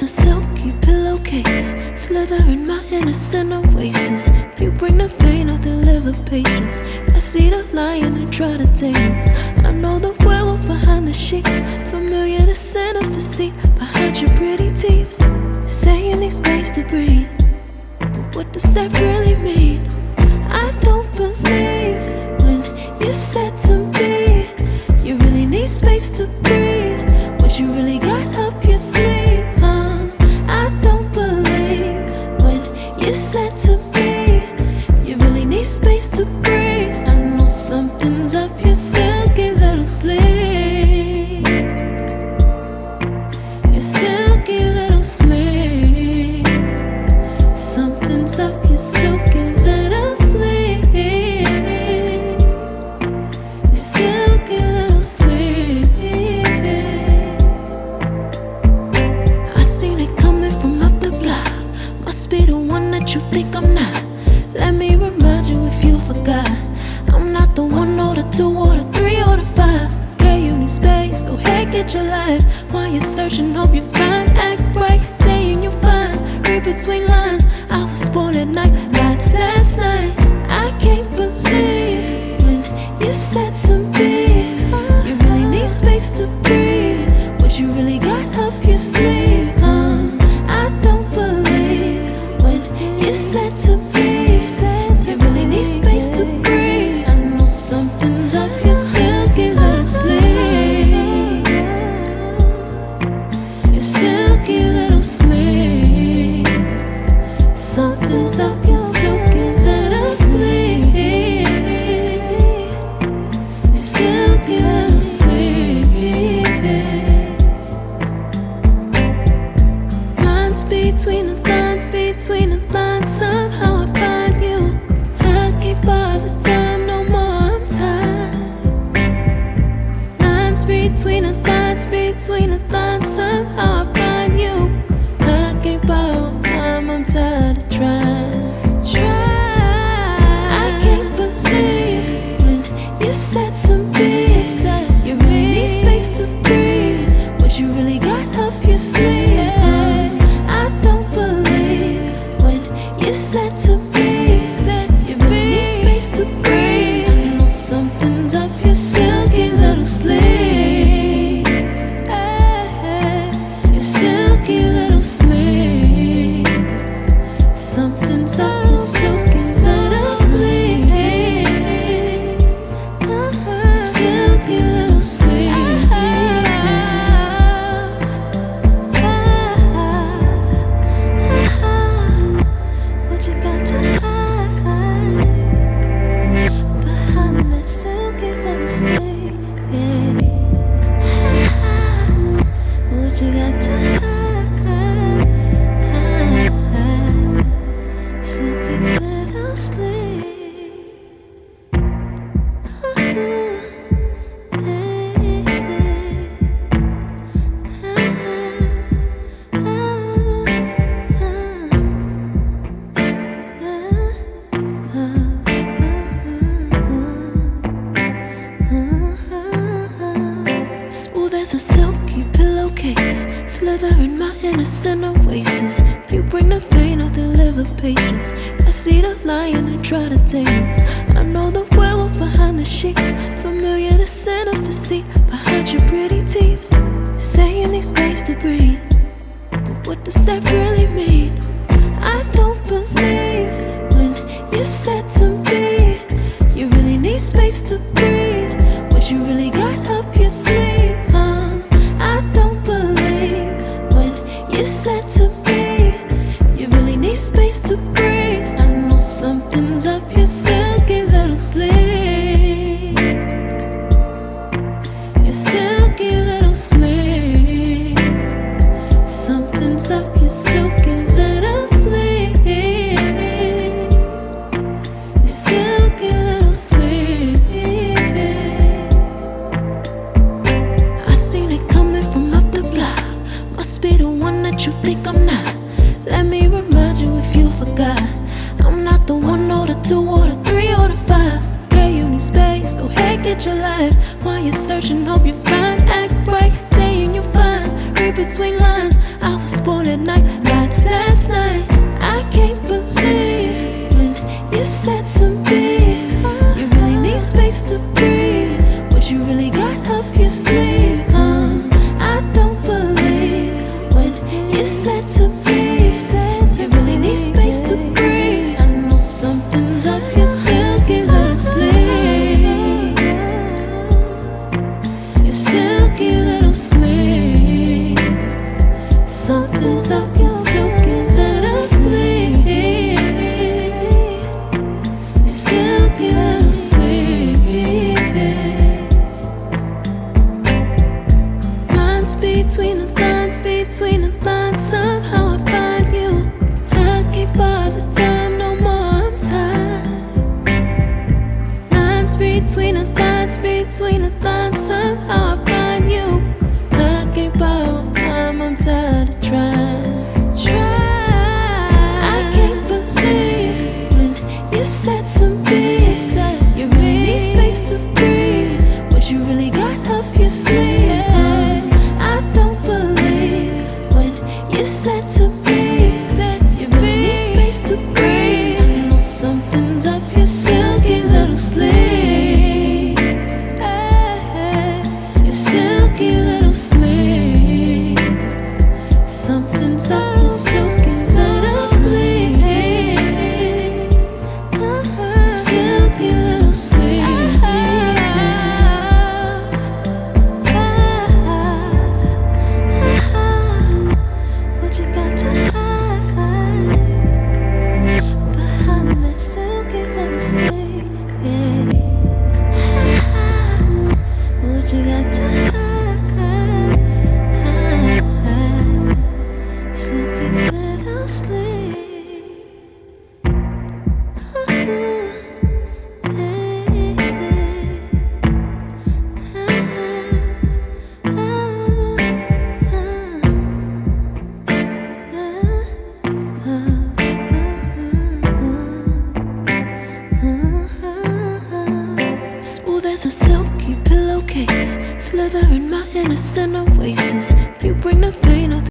there's a silky pillowcase, slither in my innocent oasis. You bring the pain, I'll deliver patience. I see the lion and try to tame him. I know the werewolf behind the sheep, familiar the scent of deceit behind your pretty teeth. Say you need space to breathe, but what does that really mean? I don't believe when you said to me you really need space to breathe. What you really got up your sleeve, huh? I don't believe when you said to me you really need space to breathe. I know something's up your silky little sleeve, your silky little sleeve. Something's up your silky little sleeve, your silky little sleeve. I seen it coming from up the block. Must be the one that you think I'm not. Let me remind you if you forgot, I'm not the 1 or the 2 or the 3 or the 5. Girl, you need space, go ahead, get your life. While you're searching, hope you find, act right, saying you're fine. Read between lines, I was born at night, not last night. I can't believe when you said to me you really need space to breathe. What you really got up your sleeve, huh? I don't believe when you said to me you really need space to breathe. I know something's up your silky little sleeve, your silky little sleeve. Something's up your silky little sleeve, your silky little sleeve. Lines between the lines, between the lines, somehow I find you. I can't bother time no more, I'm tired. Lines between the lines, between the lines, somehow I find you. I can't borrow time, I'm tired of trying. I can't believe when you said to me you really need space to breathe. What you really got up your sleeve, I don't believe when you said to me you really need space to breathe. I know something's up your silky little sleeve, your silky little sleeve. Something's up your silky little sleeve, silky little sleeve. What you got to hide behind that silky little sleeve? What you got to hide, silky little sleeve. Smooth as a silky pillowcase, slither in my innocent oasis. You bring the pain, I'll deliver patience. I see the lion and try to tame him. I know the werewolf behind the sheep, familiar the scent of deceit behind your pretty teeth. Say you need space to breathe, but what does that really mean? I don't believe when you said to me you really need space to breathe. What you really got up your sleeve, huh? I don't believe when you said to me you really need space to breathe. I know something's up your silky little sleeve, your silky little sleeve. Something's up your silky little sleeve, your silky little sleeve. I seen it coming from up the block. Must be the one that you think I'm not. Let me remind you if you forgot, I'm not the 1 or the 2 or the 3 or the 5. Girl, you need space, go ahead, get your life. While you're searching, hope you find, act right, saying you're fine. Read between lines, I I was born at night, not last night. I can't believe when you said to me, you really need space to breathe. What you really got up your sleeve? I don't believe when you said to me, you really need space to breathe. I know something's up your silky little sleeve. Your silky little sleeve. Something's up your silky little sleeve. Silky little sleeve. Lines between the lines, between the lines. Somehow I find you. I can't bother time no more. I'm tired. Lines between the lines, between the lines. Somehow I find you. I can't borrow time. I'm tired of trying. I can't believe when you said to me, you really need space to breathe. What you really got up your sleeve? I don't believe when you said to me, you really need space to breathe. I know something's up your silky little sleeve. Your silky little sleeve. Something's up your silky little sleeve. Silky little sleeve. What you got to hide behind that silky little sleeve? Yeah. What you got to hide? Silky little sleeve. Smooth as a silky pillowcase, slither in my innocent oasis. You bring the pain.